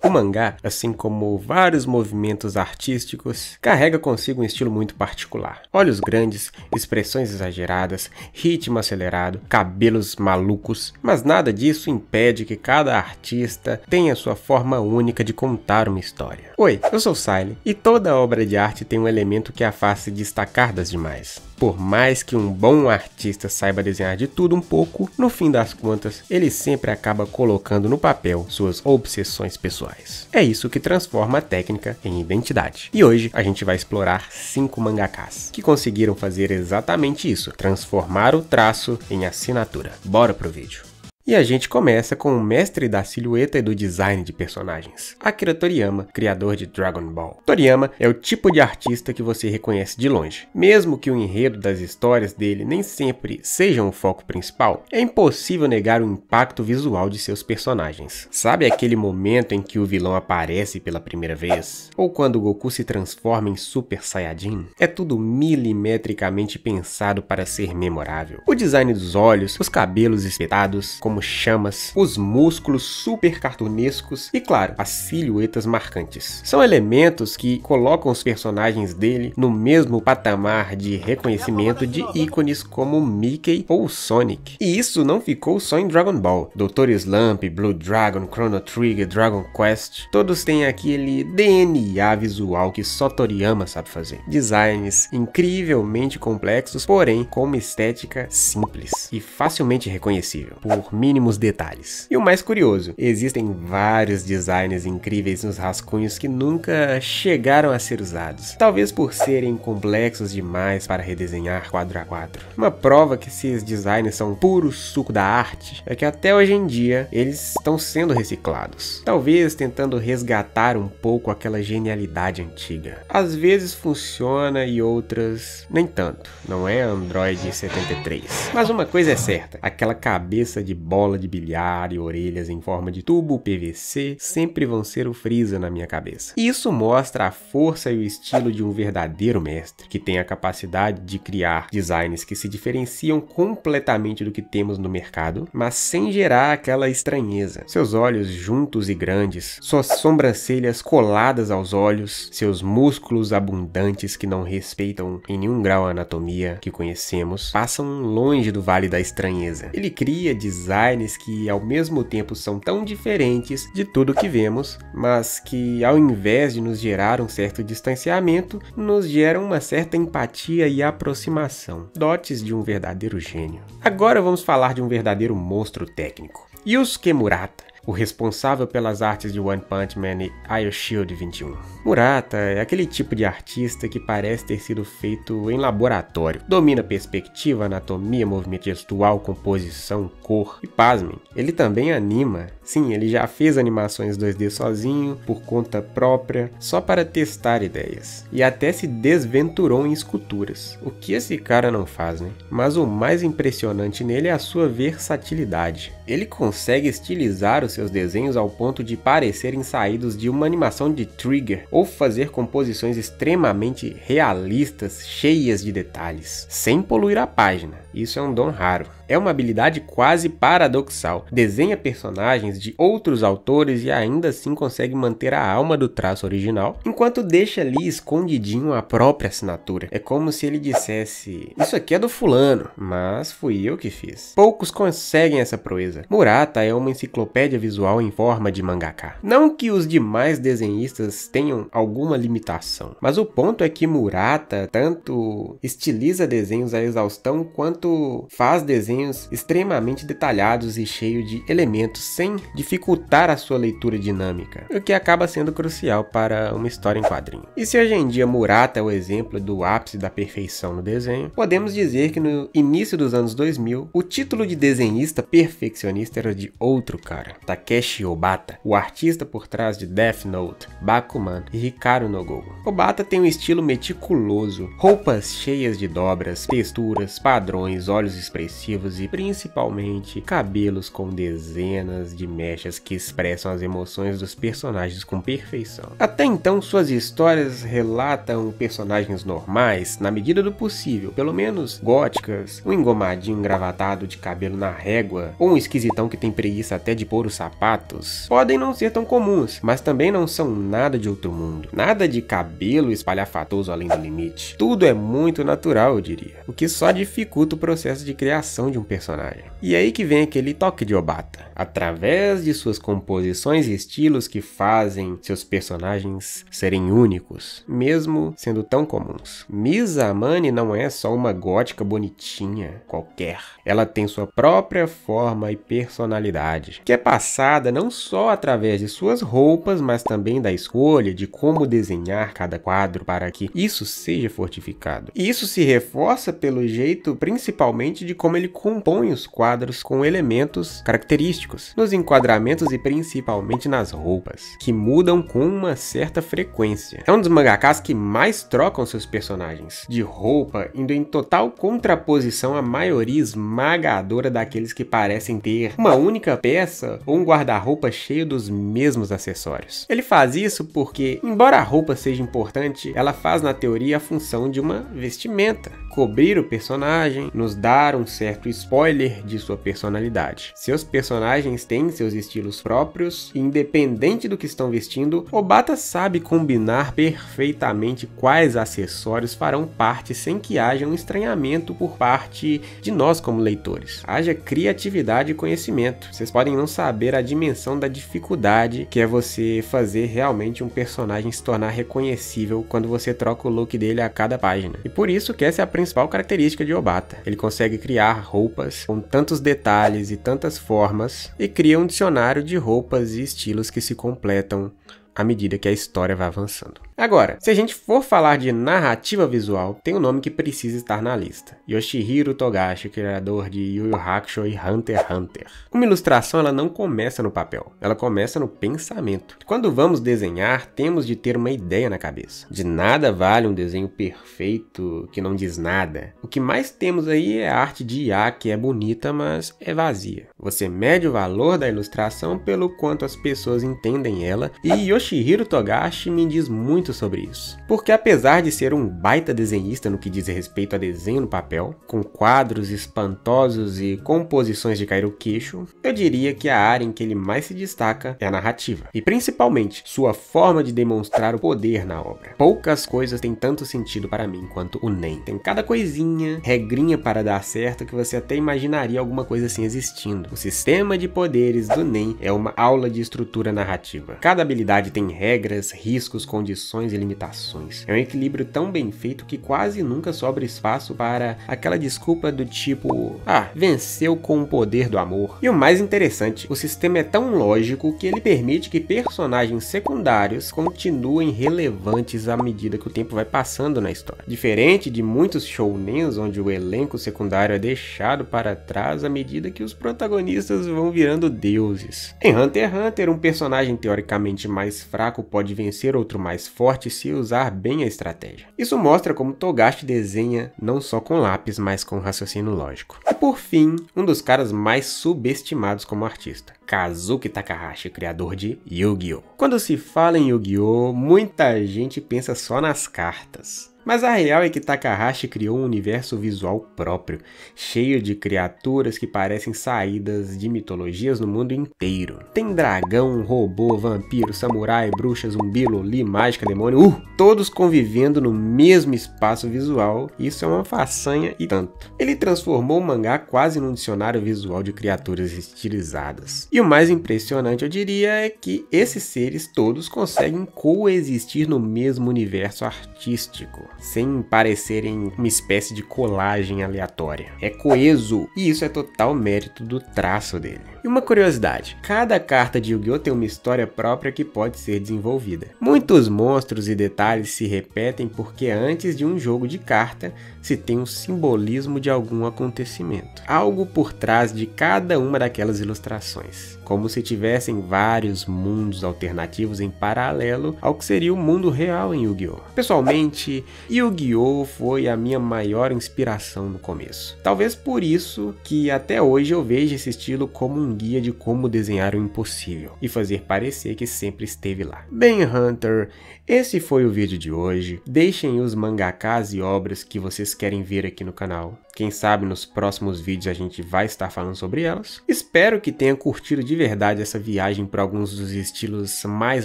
O mangá, assim como vários movimentos artísticos, carrega consigo um estilo muito particular. Olhos grandes, expressões exageradas, ritmo acelerado, cabelos malucos, mas nada disso impede que cada artista tenha sua forma única de contar uma história. Oi, eu sou Siley, e toda obra de arte tem um elemento que a faz se destacar das demais. Por mais que um bom artista saiba desenhar de tudo um pouco, no fim das contas, ele sempre acaba colocando no papel suas obsessões pessoais. É isso que transforma a técnica em identidade. E hoje a gente vai explorar 5 mangakas que conseguiram fazer exatamente isso, transformar o traço em assinatura. Bora pro vídeo. E a gente começa com o mestre da silhueta e do design de personagens, Akira Toriyama, criador de Dragon Ball. Toriyama é o tipo de artista que você reconhece de longe. Mesmo que o enredo das histórias dele nem sempre seja um foco principal, é impossível negar o impacto visual de seus personagens. Sabe aquele momento em que o vilão aparece pela primeira vez? Ou quando Goku se transforma em Super Saiyajin? É tudo milimetricamente pensado para ser memorável. O design dos olhos, os cabelos espetados, como chamas, os músculos super cartunescos e, claro, as silhuetas marcantes. São elementos que colocam os personagens dele no mesmo patamar de reconhecimento de ícones como Mickey ou Sonic. E isso não ficou só em Dragon Ball. Dr. Slump, Blue Dragon, Chrono Trigger, Dragon Quest, todos têm aquele DNA visual que só Toriyama sabe fazer. Designs incrivelmente complexos, porém com uma estética simples e facilmente reconhecível por mínimos detalhes. E o mais curioso, existem vários designs incríveis nos rascunhos que nunca chegaram a ser usados, talvez por serem complexos demais para redesenhar quadro a quadro. Uma prova que esses designs são puro suco da arte é que até hoje em dia eles estão sendo reciclados, talvez tentando resgatar um pouco aquela genialidade antiga. Às vezes funciona e outras nem tanto, não é Android 73. Mas uma coisa é certa, aquela cabeça de bola de bilhar e orelhas em forma de tubo PVC sempre vão ser o Freeza na minha cabeça. E isso mostra a força e o estilo de um verdadeiro mestre, que tem a capacidade de criar designs que se diferenciam completamente do que temos no mercado, mas sem gerar aquela estranheza. Seus olhos juntos e grandes, suas sobrancelhas coladas aos olhos, seus músculos abundantes que não respeitam em nenhum grau a anatomia que conhecemos, passam longe do vale da estranheza. Ele cria designs que ao mesmo tempo são tão diferentes de tudo que vemos, mas que ao invés de nos gerar um certo distanciamento, nos geram uma certa empatia e aproximação, dotes de um verdadeiro gênio. Agora vamos falar de um verdadeiro monstro técnico, Yusuke Murata, o responsável pelas artes de One Punch Man e Iron Shield 21. Murata é aquele tipo de artista que parece ter sido feito em laboratório. Domina perspectiva, anatomia, movimento gestual, composição, cor e pasmem, ele também anima. Sim, ele já fez animações 2D sozinho, por conta própria, só para testar ideias. E até se desventurou em esculturas, o que esse cara não faz, né? Mas o mais impressionante nele é a sua versatilidade. Ele consegue estilizar os seus desenhos ao ponto de parecerem saídos de uma animação de Trigger, ou fazer composições extremamente realistas, cheias de detalhes, sem poluir a página. Isso é um dom raro. É uma habilidade quase paradoxal. Desenha personagens de outros autores e ainda assim consegue manter a alma do traço original, enquanto deixa ali escondidinho a própria assinatura. É como se ele dissesse: isso aqui é do fulano, mas fui eu que fiz. Poucos conseguem essa proeza. Murata é uma enciclopédia visual em forma de mangaka. Não que os demais desenhistas tenham alguma limitação, mas o ponto é que Murata tanto estiliza desenhos à exaustão quanto faz desenhos extremamente detalhados e cheios de elementos sem dificultar a sua leitura dinâmica, o que acaba sendo crucial para uma história em quadrinho. E se hoje em dia Murata é o exemplo do ápice da perfeição no desenho, podemos dizer que no início dos anos 2000, o título de desenhista perfeccionista era de outro cara, Takeshi Obata, o artista por trás de Death Note, Bakuman e Hikaru no Go. Obata tem um estilo meticuloso, roupas cheias de dobras, texturas, padrões expressões, olhos expressivos e principalmente cabelos com dezenas de mechas que expressam as emoções dos personagens com perfeição. Até então, suas histórias relatam personagens normais, na medida do possível, pelo menos góticas, um engomadinho engravatado de cabelo na régua, ou um esquisitão que tem preguiça até de pôr os sapatos, podem não ser tão comuns, mas também não são nada de outro mundo. Nada de cabelo espalhafatoso além do limite. Tudo é muito natural, eu diria, o que só dificulta o processo de criação de um personagem. E é aí que vem aquele toque de Obata. Através de suas composições e estilos que fazem seus personagens serem únicos, mesmo sendo tão comuns. Misa Amane não é só uma gótica bonitinha qualquer. Ela tem sua própria forma e personalidade, que é passada não só através de suas roupas, mas também da escolha de como desenhar cada quadro para que isso seja fortificado. E isso se reforça pelo jeito, principalmente, de como ele compõe os quadros com elementos característicos, nos enquadramentos e principalmente nas roupas, que mudam com uma certa frequência. É um dos mangakas que mais trocam seus personagens de roupa, indo em total contraposição à maioria esmagadora daqueles que parecem ter uma única peça ou um guarda-roupa cheio dos mesmos acessórios. Ele faz isso porque, embora a roupa seja importante, ela faz na teoria a função de uma vestimenta, cobrir o personagem, nos dar um certo spoiler de sua personalidade. Seus personagens têm seus estilos próprios e, independente do que estão vestindo, Obata sabe combinar perfeitamente quais acessórios farão parte sem que haja um estranhamento por parte de nós como leitores. Haja criatividade e conhecimento. Vocês podem não saber a dimensão da dificuldade que é você fazer realmente um personagem se tornar reconhecível quando você troca o look dele a cada página. E por isso que essa é a principal característica de Obata. Ele consegue criar roupas com tantos detalhes e tantas formas e cria um dicionário de roupas e estilos que se completam à medida que a história vai avançando. Agora, se a gente for falar de narrativa visual, tem um nome que precisa estar na lista. Yoshihiro Togashi, criador de Yu Yu Hakusho e Hunter x Hunter. Uma ilustração ela não começa no papel, ela começa no pensamento. Quando vamos desenhar, temos de ter uma ideia na cabeça. De nada vale um desenho perfeito que não diz nada. O que mais temos aí é a arte de IA, que é bonita, mas é vazia. Você mede o valor da ilustração pelo quanto as pessoas entendem ela, e Yoshihiro Togashi me diz muito sobre isso. Porque apesar de ser um baita desenhista no que diz respeito a desenho no papel, com quadros espantosos e composições de cair o queixo, eu diria que a área em que ele mais se destaca é a narrativa. E principalmente, sua forma de demonstrar o poder na obra. Poucas coisas têm tanto sentido para mim quanto o NEM. Tem cada coisinha, regrinha para dar certo, que você até imaginaria alguma coisa assim existindo. O sistema de poderes do NEM é uma aula de estrutura narrativa. Cada habilidade tem regras, riscos, condições e limitações. É um equilíbrio tão bem feito que quase nunca sobra espaço para aquela desculpa do tipo, venceu com o poder do amor. E o mais interessante, o sistema é tão lógico que ele permite que personagens secundários continuem relevantes à medida que o tempo vai passando na história. Diferente de muitos shounens onde o elenco secundário é deixado para trás à medida que os protagonistas vão virando deuses. Em Hunter x Hunter, um personagem teoricamente mais fraco pode vencer outro mais forte se usar bem a estratégia. Isso mostra como Togashi desenha não só com lápis, mas com raciocínio lógico. E por fim, um dos caras mais subestimados como artista, Kazuki Takahashi, criador de Yu-Gi-Oh! Quando se fala em Yu-Gi-Oh!, muita gente pensa só nas cartas. Mas a real é que Takahashi criou um universo visual próprio, cheio de criaturas que parecem saídas de mitologias no mundo inteiro. Tem dragão, robô, vampiro, samurai, bruxa, zumbi, loli, mágica, demônio, todos convivendo no mesmo espaço visual. Isso é uma façanha e tanto. Ele transformou o mangá quase num dicionário visual de criaturas estilizadas. E o mais impressionante, eu diria, é que esses seres todos conseguem coexistir no mesmo universo artístico, sem parecerem uma espécie de colagem aleatória. É coeso, e isso é total mérito do traço dele. E uma curiosidade, cada carta de Yu-Gi-Oh! Tem uma história própria que pode ser desenvolvida. Muitos monstros e detalhes se repetem porque antes de um jogo de carta se tem um simbolismo de algum acontecimento. Algo por trás de cada uma daquelas ilustrações. diferentes, como se tivessem vários mundos alternativos em paralelo ao que seria o mundo real em Yu-Gi-Oh! Pessoalmente, Yu-Gi-Oh! Foi a minha maior inspiração no começo. Talvez por isso que até hoje eu vejo esse estilo como um guia de como desenhar o impossível e fazer parecer que sempre esteve lá. Bem, Hunter, esse foi o vídeo de hoje. Deixem os mangakas e obras que vocês querem ver aqui no canal. Quem sabe nos próximos vídeos a gente vai estar falando sobre elas. Espero que tenha curtido de verdade essa viagem por alguns dos estilos mais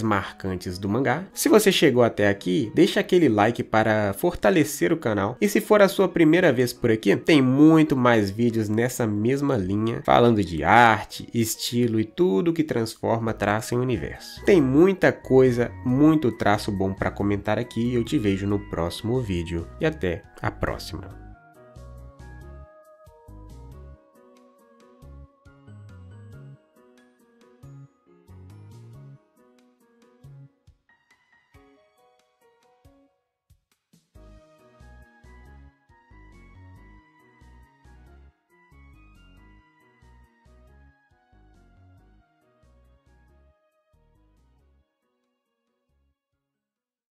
marcantes do mangá. Se você chegou até aqui, deixa aquele like para fortalecer o canal. E se for a sua primeira vez por aqui, tem muito mais vídeos nessa mesma linha, falando de arte, estilo e tudo que transforma traço em universo. Tem muita coisa, muito traço bom para comentar aqui e eu te vejo no próximo vídeo. E até a próxima.